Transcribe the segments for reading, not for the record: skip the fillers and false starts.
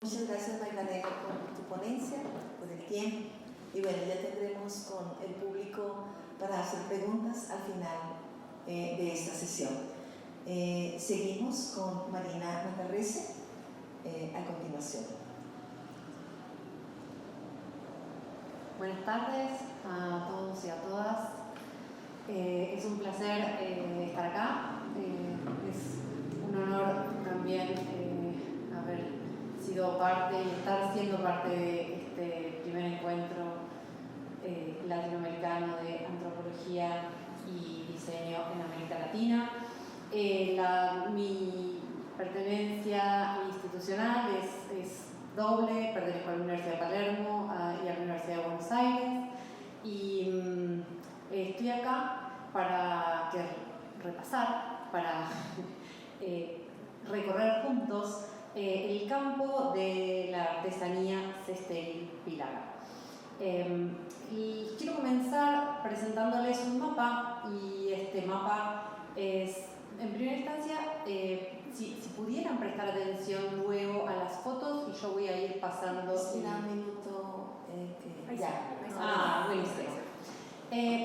Muchas gracias, Magdalena, por tu ponencia, por el tiempo. Y bueno, ya tendremos con el público para hacer preguntas al final de esta sesión. Seguimos con Marina Mangarrese a continuación. Buenas tardes a todos y a todas. Es un placer estar acá. Es un honor también haber sido parte y estar siendo parte de este primer encuentro latinoamericano de antropología y diseño en América Latina. Mi pertenencia institucional es doble. Pertenezco a la Universidad de Palermo y a la Universidad de Buenos Aires, y estoy acá para repasar, para recorrer juntos el campo de la artesanía Sesteri Pilaga. Y quiero comenzar presentándoles un mapa, y este mapa es, en primera instancia, si pudieran prestar atención luego a las fotos, y yo voy a ir pasando. Espera un minuto. Buenísimo.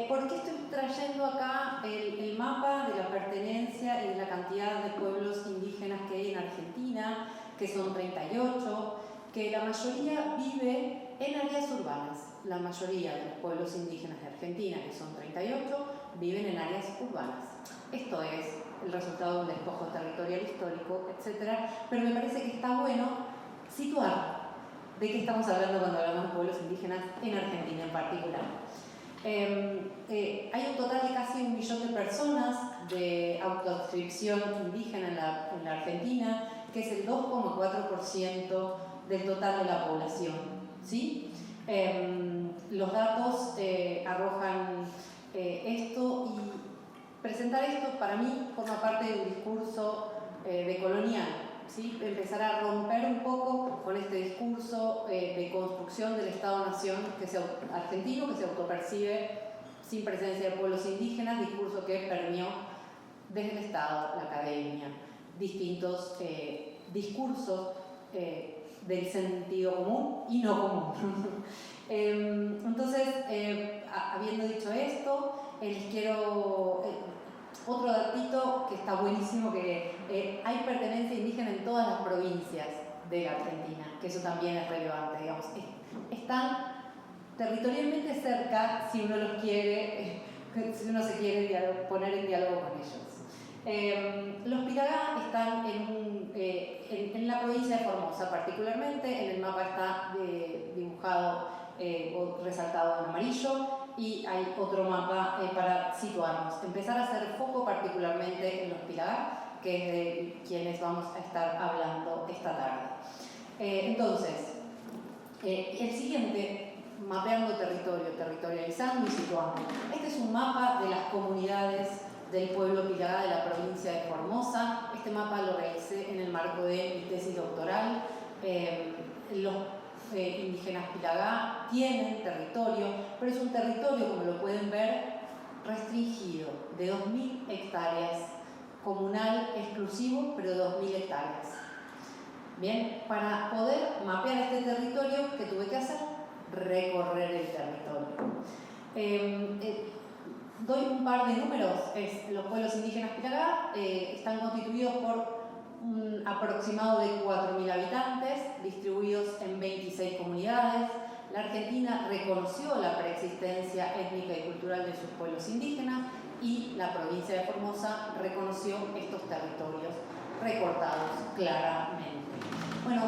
¿Por qué estoy trayendo acá el mapa de la pertenencia y de la cantidad de pueblos indígenas que hay en Argentina, que son 38, que la mayoría vive en áreas urbanas? La mayoría de los pueblos indígenas de Argentina, que son 38, viven en áreas urbanas. Esto es el resultado de un despojo territorial histórico, etc. Pero me parece que está bueno situar de qué estamos hablando cuando hablamos de pueblos indígenas en Argentina en particular. Hay un total de casi 1 millón de personas de autoadscripción indígena en la Argentina, que es el 2,4% del total de la población, ¿sí? Los datos arrojan esto, y presentar esto para mí forma parte de un discurso decolonial, ¿sí? Empezar a romper un poco con este discurso de construcción del Estado-Nación argentino, que se autopercibe sin presencia de pueblos indígenas, discurso que permeó desde el Estado, la academia, distintos discursos del sentido común y no común. Entonces, habiendo dicho esto, les quiero otro datito que está buenísimo, que hay pertenencia indígena en todas las provincias de la Argentina, que eso también es relevante, digamos. Están territorialmente cerca si uno los quiere, si uno se quiere poner en diálogo con ellos. Los Pilagá están en la provincia de Formosa, particularmente. En el mapa está dibujado o resaltado en amarillo, y hay otro mapa para situarnos. Empezar a hacer foco particularmente en los Pilagá, que es de quienes vamos a estar hablando esta tarde. Entonces, el siguiente, mapeando territorio, territorializando y situando. Este es un mapa de las comunidades del pueblo Pilagá de la provincia de Formosa. Este mapa lo realicé en el marco de mi tesis doctoral. Los indígenas Pilagá tienen territorio, pero es un territorio, como lo pueden ver, restringido, de 2.000 hectáreas, comunal exclusivo, pero de 2.000 hectáreas. Bien, para poder mapear este territorio, ¿qué tuve que hacer? Recorrer el territorio. Doy un par de números. Los pueblos indígenas Pilagá están constituidos por un aproximado de 4.000 habitantes, distribuidos en 26 comunidades. La Argentina reconoció la preexistencia étnica y cultural de sus pueblos indígenas, y la provincia de Formosa reconoció estos territorios recortados claramente. Bueno,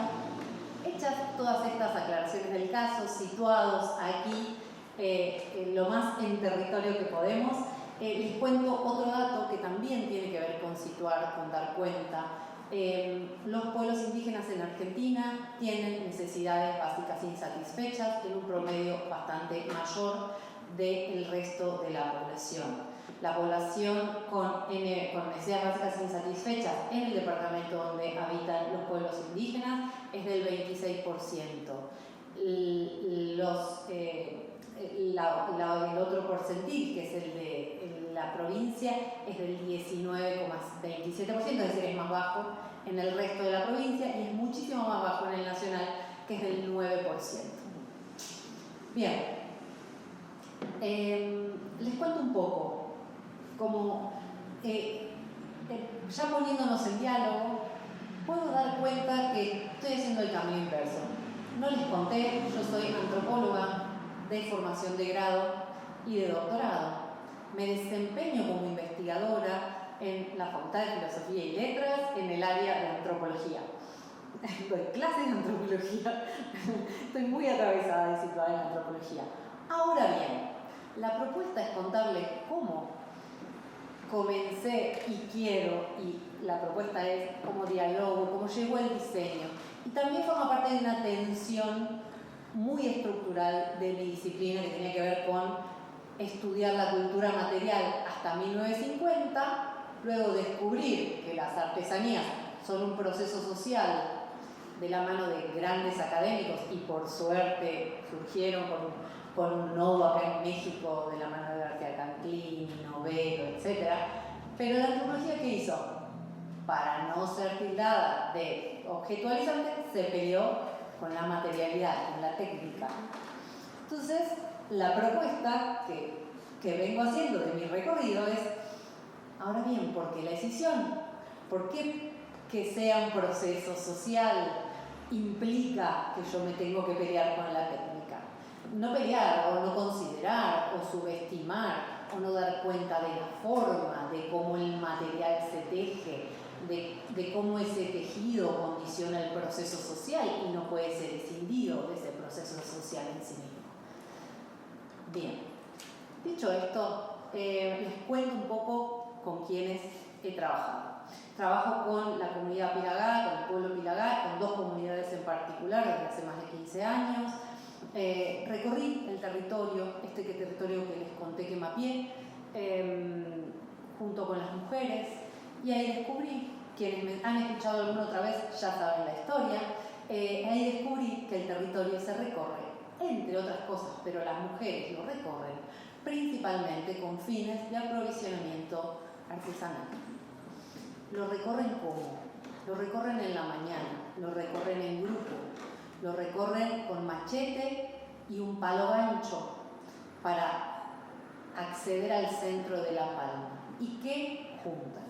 hechas todas estas aclaraciones del caso, situados aquí lo más en territorio que podemos, les cuento otro dato que también tiene que ver con situar, con dar cuenta. Los pueblos indígenas en Argentina tienen necesidades básicas insatisfechas en un promedio bastante mayor del resto de la población. La población con necesidades básicas insatisfechas en el departamento donde habitan los pueblos indígenas es del 26%. El otro porcentil, que es el de la provincia es del 19,27%, es decir, es más bajo en el resto de la provincia y es muchísimo más bajo en el nacional, que es del 9%. Bien, les cuento un poco, como ya poniéndonos en diálogo, puedo dar cuenta que estoy haciendo el camino inverso. No les conté, yo soy antropóloga de formación de grado y de doctorado. Me desempeño como investigadora en la Facultad de Filosofía y Letras en el área de antropología. Doy clases de antropología, estoy muy atravesada y situada en la antropología. Ahora bien, la propuesta es contarles cómo comencé y quiero, y la propuesta es cómo dialogo, cómo llegó el diseño. Y también forma parte de una tensión muy estructural de mi disciplina que tenía que ver con estudiar la cultura material hasta 1950, luego descubrir que las artesanías son un proceso social de la mano de grandes académicos y por suerte surgieron con un nodo acá en México de la mano de García Canclini, Novelo, etc. Pero la antropología, ¿qué hizo? Para no ser tildada de objetualizante, se peleó con la materialidad, con la técnica. Entonces, la propuesta que vengo haciendo de mi recorrido es, ahora bien, ¿por qué la decisión? ¿Por qué que sea un proceso social implica que yo me tengo que pelear con la técnica? No pelear o no considerar o subestimar o no dar cuenta de la forma, de cómo el material se teje, de cómo ese tejido condiciona el proceso social y no puede ser escindido de ese proceso social en sí mismo. Bien, dicho esto, les cuento un poco con quienes he trabajado. Trabajo con la comunidad Pilagá, con el pueblo Pilagá, con dos comunidades en particular desde hace más de 15 años. Recorrí el territorio, territorio que les conté que mapeé, junto con las mujeres, y ahí descubrí, quienes me han escuchado alguna otra vez ya saben la historia, ahí descubrí que el territorio se recorre, entre otras cosas, pero las mujeres lo recorren principalmente con fines de aprovisionamiento artesanal. ¿Lo recorren cómo? Lo recorren en la mañana, lo recorren en grupo, lo recorren con machete y un palo gancho para acceder al centro de la palma. ¿Y qué juntan?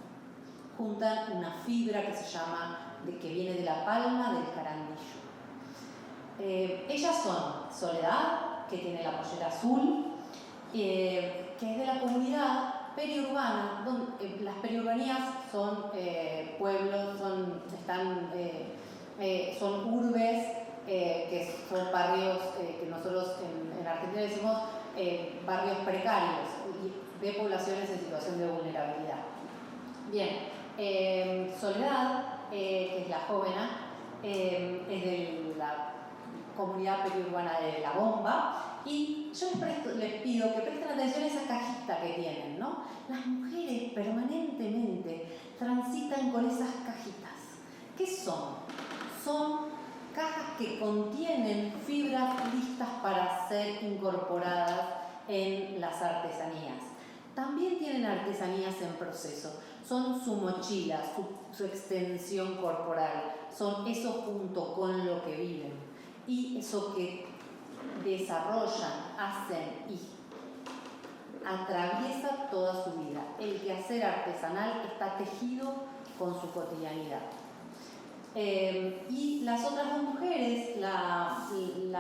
Juntan una fibra que se llama, que viene de la palma del carandillo. Ellas son Soledad, que tiene la pollera azul, que es de la comunidad periurbana, donde las periurbanías son pueblos, son urbes, que son barrios que nosotros en Argentina decimos barrios precarios de poblaciones en situación de vulnerabilidad. Bien, Soledad, que es la jóvena, es de la comunidad periurbana de La Bomba, y yo les pido que presten atención a esa cajita que tienen, ¿no? Las mujeres permanentemente transitan con esas cajitas. ¿Qué son? Son cajas que contienen fibras listas para ser incorporadas en las artesanías. También tienen artesanías en proceso. Son su mochila, su extensión corporal. Son eso junto con lo que viven. Y eso que desarrollan, hacen y atraviesa toda su vida. El quehacer artesanal está tejido con su cotidianidad. Y las otras dos mujeres, la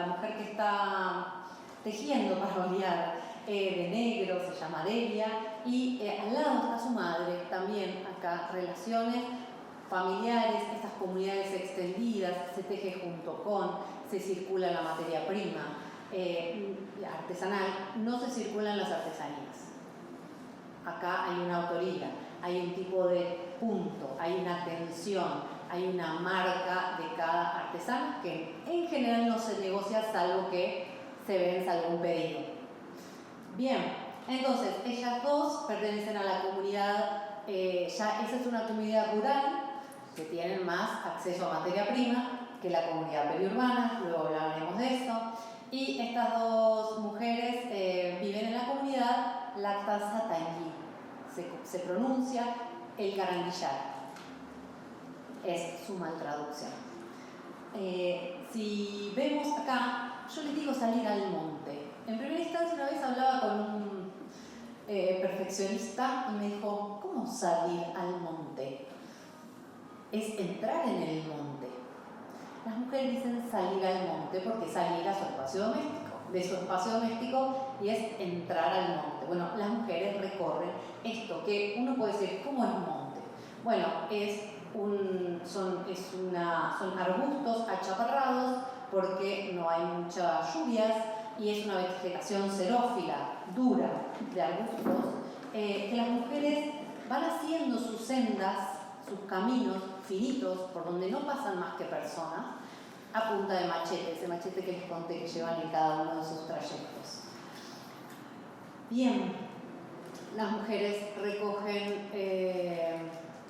mujer que está tejiendo, para variar, de negro, se llama Delia, y al lado está su madre, también acá, relaciones familiares, estas comunidades extendidas, se teje junto con, se circula la materia prima artesanal, no se circulan las artesanías. Acá hay una autoría, hay un tipo de punto, hay una tensión, hay una marca de cada artesano que en general no se negocia salvo que se venza algún pedido. Bien, entonces ellas dos pertenecen a la comunidad, esa es una comunidad rural que tienen más acceso a materia prima que la comunidad periurbana, luego hablaremos de eso. Y estas dos mujeres viven en la comunidad Lactanza Tangui, se pronuncia el caranguillar. Es su mal traducción. Si vemos acá, yo les digo salir al monte. En primera instancia, una vez hablaba con un perfeccionista y me dijo, ¿cómo salir al monte? Es entrar en el monte. Las mujeres dicen salir al monte porque salir a su espacio doméstico, de su espacio doméstico, y es entrar al monte. Bueno, las mujeres recorren esto que uno puede decir, ¿cómo es monte? Bueno, son arbustos achaparrados porque no hay muchas lluvias y es una vegetación xerófila, dura, de arbustos, que las mujeres van haciendo sus sendas, sus caminos finitos por donde no pasan más que personas, a punta de machete, ese machete que les conté que llevan en cada uno de sus trayectos. Bien, las mujeres recogen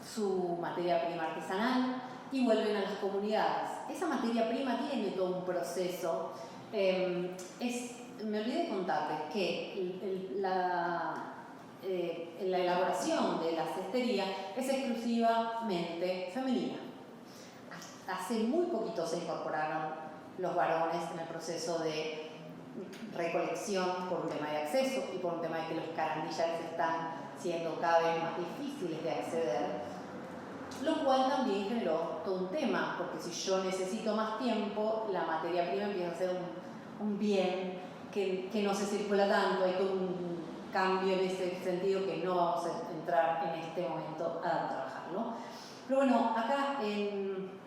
su materia prima artesanal y vuelven a las comunidades. Esa materia prima tiene todo un proceso. Me olvidé de contarles que la elaboración de la cestería es exclusivamente femenina. Hace muy poquito se incorporaron los varones en el proceso de recolección por un tema de acceso y por un tema de que los caranguillares están siendo cada vez más difíciles de acceder, lo cual también generó todo un tema, porque si yo necesito más tiempo, la materia prima empieza a ser un bien que no se circula tanto, hay todo un cambio en ese sentido que no vamos a entrar en este momento a trabajarlo. Pero bueno, acá en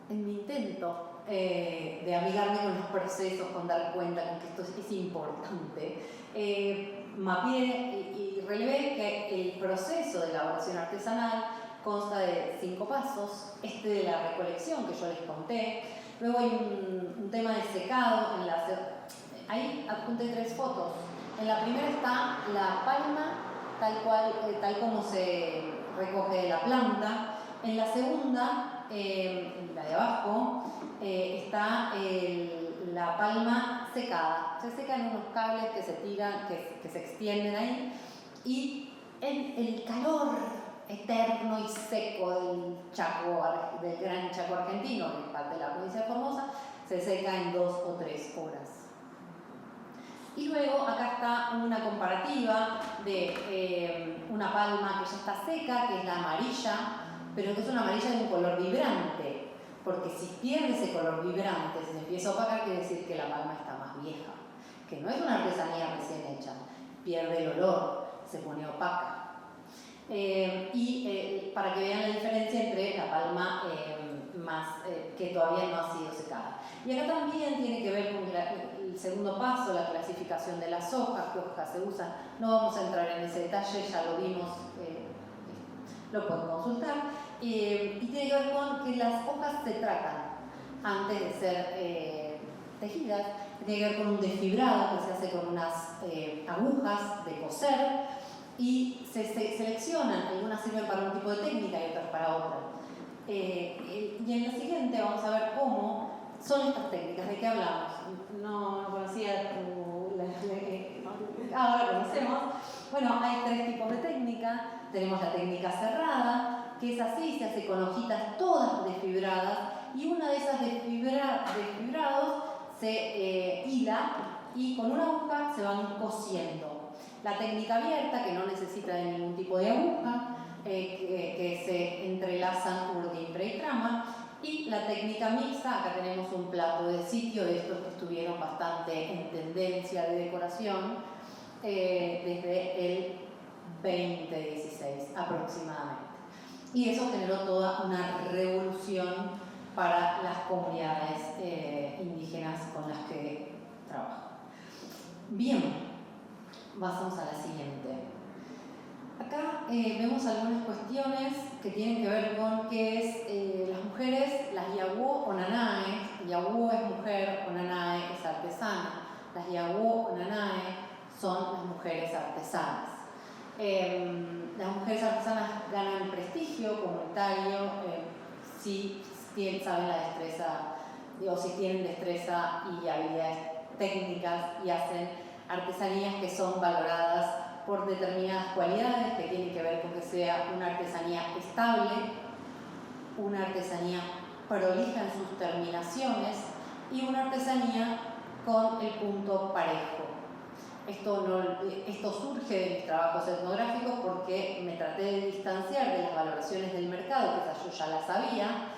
mi intento de amigarme con los procesos, con dar cuenta con que esto es importante, mapeé y relevé que el proceso de elaboración artesanal consta de 5 pasos. De la recolección que yo les conté, luego hay un tema de secado. Ahí adjunté 3 fotos. En la primera está la palma tal como se recoge de la planta. En la segunda, en la de abajo, está la palma secada. Se secan unos cables que se tiran, que se extienden ahí, y en el calor eterno y seco del gran Chaco argentino, que es parte de la provincia de Formosa, se seca en 2 o 3 horas. Y luego acá está una comparativa de una palma que ya está seca, que es la amarilla, pero que es una amarilla de un color vibrante, porque si pierde ese color vibrante, si se empieza a opacar, quiere decir que la palma está más vieja, que no es una artesanía recién hecha, pierde el olor, se pone opaca. Para que vean la diferencia entre la palma que todavía no ha sido secada. Y acá también tiene que ver con el segundo paso, la clasificación de las hojas, qué hojas se usan. No vamos a entrar en ese detalle, ya lo vimos, lo pueden consultar. Y tiene que ver con que las hojas se tratan antes de ser tejidas. Tiene que ver con un desfibrado que se hace con unas agujas de coser, y se seleccionan, algunas sirven para un tipo de técnica y otras para otra. Y en la siguiente vamos a ver cómo son estas técnicas. ¿De qué hablamos? No conocía ahora conocemos. Bueno, hay 3 tipos de técnica. Tenemos la técnica cerrada, que es así, se hace con hojitas todas desfibradas, y una de esas desfibrados se hila y con una aguja se van cosiendo. La técnica abierta, que no necesita de ningún tipo de aguja, que se entrelazan urde, impre y trama. Y la técnica mixta, acá tenemos un plato de sitio de estos que estuvieron bastante en tendencia de decoración desde el 2016 aproximadamente. Y eso generó toda una revolución para las comunidades indígenas con las que trabajo. Bien. Pasamos a la siguiente. Acá vemos algunas cuestiones que tienen que ver con qué es las mujeres, las Yawó o Nanae. Yawó es mujer, o Nanae es artesana. Las Yawó o Nanae son las mujeres artesanas. Las mujeres artesanas ganan prestigio comunitario si saben la destreza, o si tienen destreza y habilidades técnicas y hacen artesanías que son valoradas por determinadas cualidades que tienen que ver con que sea una artesanía estable, una artesanía prolija en sus terminaciones y una artesanía con el punto parejo. Esto surge de mis trabajos etnográficos porque me traté de distanciar de las valoraciones del mercado, que esas yo ya las sabía,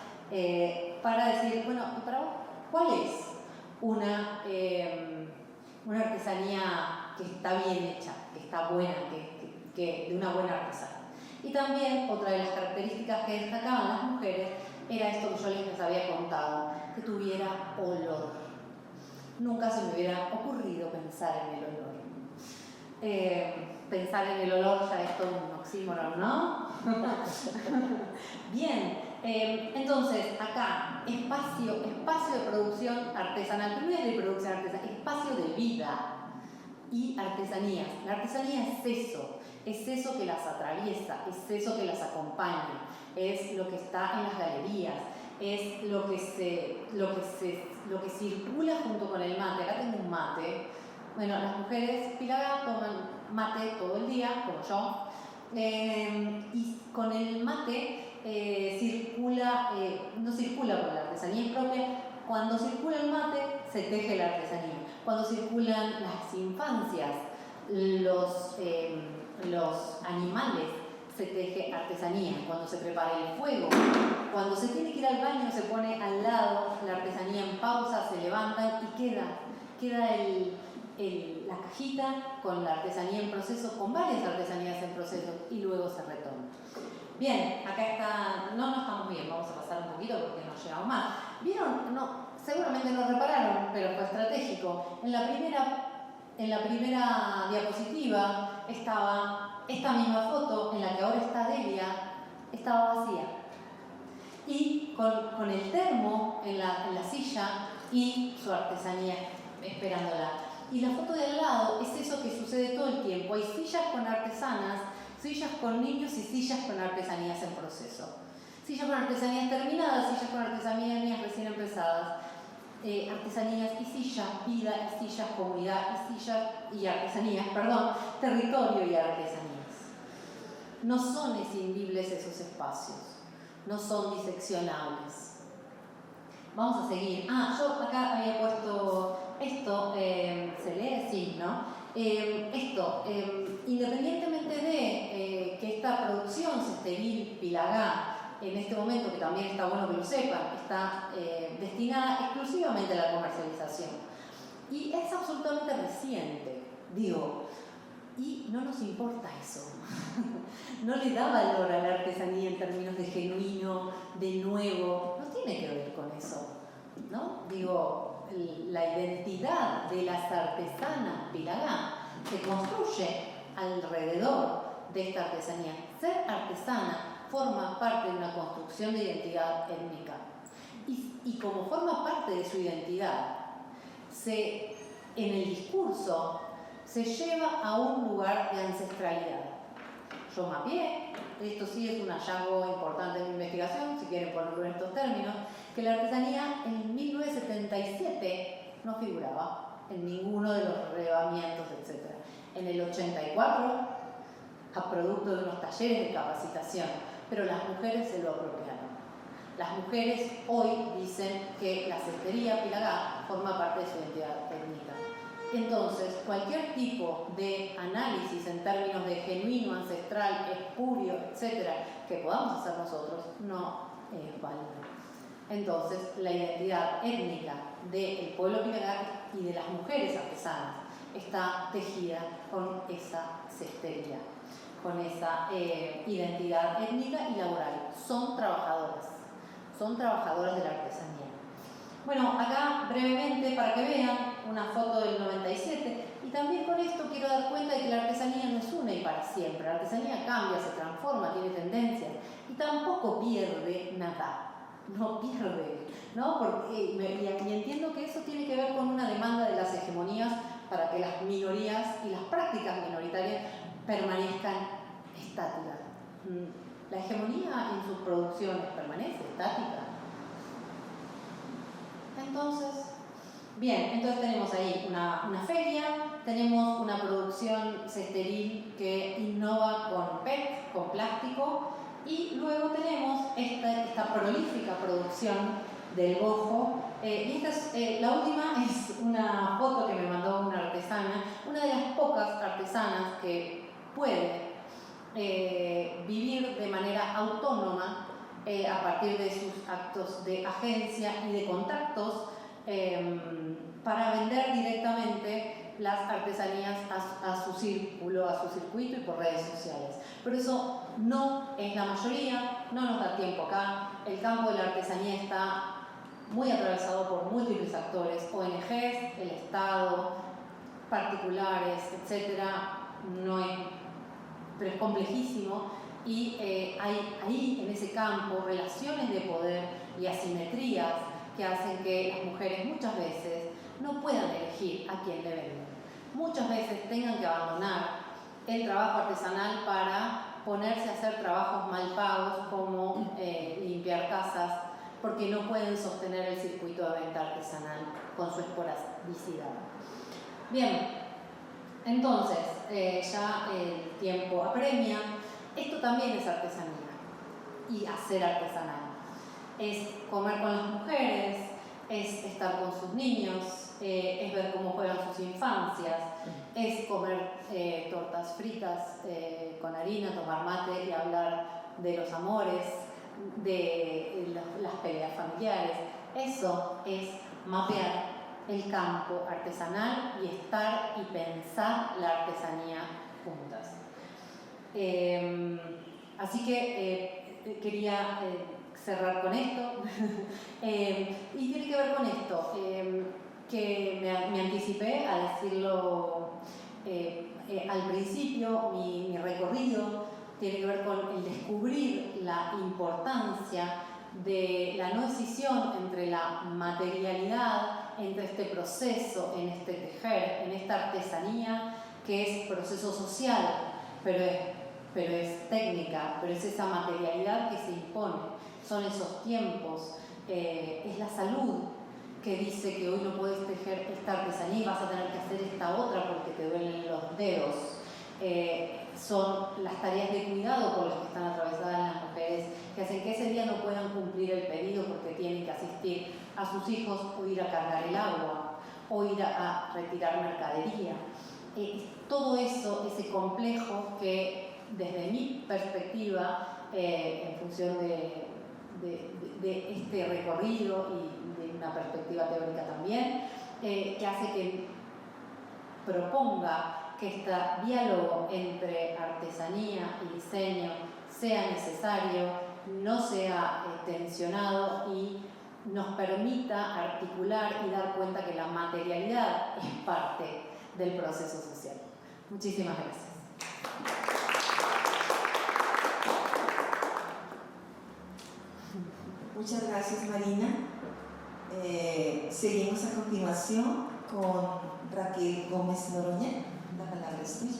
para decir, bueno, ¿y para vos cuál es una artesanía que está bien hecha, que está buena, que de una buena artesana? Y también otra de las características que destacaban las mujeres era esto que yo les había contado, que tuviera olor. Nunca se me hubiera ocurrido pensar en el olor. Pensar en el olor ya es todo un oxímoron, ¿no? Bien, entonces acá, espacio de producción artesanal, primero de producción artesanal, espacio de vida y artesanías. La artesanía es eso que las atraviesa, es eso que las acompaña, es lo que está en las galerías, es lo que circula junto con el mate. Acá tengo un mate. Bueno, las mujeres Pilagá toman mate todo el día, como yo, y con el mate no circula porque la artesanía es propia. Cuando circula el mate, se teje la artesanía. Cuando circulan las infancias, los animales, se teje artesanía. Cuando se prepara el fuego, cuando se tiene que ir al baño, se pone al lado la artesanía en pausa, se levanta y queda la cajita con la artesanía en proceso, con varias artesanías en proceso, y luego se retoma. Bien, acá está, no estamos bien, vamos a pasar un poquito porque no llegamos más. ¿Vieron? No, seguramente no repararon, pero fue estratégico. En la primera diapositiva estaba esta misma foto, en la que ahora está Delia, estaba vacía. Y con el termo en la silla y su artesanía esperándola. Y la foto de al lado es eso que sucede todo el tiempo. Hay sillas con artesanas, sillas con niños y sillas con artesanías en proceso. Sillas con artesanías terminadas, sillas con artesanías recién empezadas. Artesanías y sillas, vida y sillas, comunidad y sillas y artesanías, territorio y artesanías. No son escindibles esos espacios, no son diseccionables. Vamos a seguir. Yo acá había puesto esto, ¿se lee? Sí, ¿no? Independientemente de que esta producción Sestéril Pilagá, en este momento, que también está bueno que lo sepan, está destinada exclusivamente a la comercialización. Y es absolutamente reciente, digo, y no nos importa eso. No le da valor a la artesanía en términos de genuino, de nuevo, no tiene que ver con eso, ¿no? Digo, la identidad de las artesanas Pilagá se construye alrededor de esta artesanía. Ser artesana forma parte de una construcción de identidad étnica y como forma parte de su identidad, en el discurso se lleva a un lugar de ancestralidad. Yo mapeé, esto sí es un hallazgo importante en mi investigación, si quieren ponerlo en estos términos, que la artesanía en 1977 no figuraba en ninguno de los relevamientos, etc. En el 84, a producto de unos talleres de capacitación, pero las mujeres se lo apropiaron. Las mujeres hoy dicen que la cestería Pilagá forma parte de su identidad étnica. Entonces, cualquier tipo de análisis en términos de genuino, ancestral, espurio, etc., que podamos hacer nosotros, no es válido. Entonces, la identidad étnica del pueblo Pilagá y de las mujeres artesanas está tejida con esa cestería, con esa identidad étnica y laboral. Son trabajadoras de la artesanía. Bueno, acá brevemente para que vean una foto del 97, y también con esto quiero dar cuenta de que la artesanía no es una y para siempre. La artesanía cambia, se transforma, tiene tendencias y tampoco pierde nada. No pierde, ¿no? Y entiendo que eso tiene que ver con una demanda de las hegemonías para que las minorías y las prácticas minoritarias permanezcan estáticas. La hegemonía en sus producciones permanece estática. Entonces tenemos ahí una feria tenemos una producción cesteril que innova con PET, con plástico, y luego tenemos esta prolífica producción del bojo. Y la última es una foto que me mandó una artesana, una de las pocas artesanas que puede vivir de manera autónoma a partir de sus actos de agencia y de contactos para vender directamente las artesanías a su círculo, a su circuito y por redes sociales. Pero eso no es la mayoría, no nos da tiempo acá. El campo de la artesanía está muy atravesado por múltiples actores, ONGs, el Estado, particulares, etc. Pero es complejísimo y hay ahí en ese campo relaciones de poder y asimetrías que hacen que las mujeres muchas veces no puedan elegir a quién le venden. Muchas veces tengan que abandonar el trabajo artesanal para ponerse a hacer trabajos mal pagos como limpiar casas, porque no pueden sostener el circuito de venta artesanal con su esporadicidad. Bien, entonces ya el tiempo apremia. Esto también es artesanía y hacer artesanal. Es comer con las mujeres, es estar con sus niños, es ver cómo juegan sus infancias, es comer tortas fritas con harina, tomar mate y hablar de los amores, de las peleas familiares. Eso es mapear el campo artesanal y estar y pensar la artesanía juntas. Así que quería cerrar con esto y tiene que ver con esto que me anticipé a decirlo al principio. Mi recorrido tiene que ver con el descubrir la importancia de la no escisión entre la materialidad, entre este proceso, en este tejer, en esta artesanía que es proceso social, pero es técnica, pero es esa materialidad que se impone, son esos tiempos, es la salud que dice que hoy no puedes tejer esta artesanía y vas a tener que hacer esta otra porque te duelen los dedos. Son las tareas de cuidado por las que están atravesadas las mujeres, que hacen que ese día no puedan cumplir el pedido porque tienen que asistir a sus hijos o ir a cargar el agua o ir a retirar mercadería. Todo eso, ese complejo que desde mi perspectiva, en función de este recorrido y de una perspectiva teórica también, que hace que proponga que este diálogo entre artesanía y diseño sea necesario, no sea tensionado y nos permita articular y dar cuenta que la materialidad es parte del proceso social. Muchísimas gracias. Muchas gracias, Marina. Seguimos a continuación con Raquel Gómez Noroña. La palabra es tuya.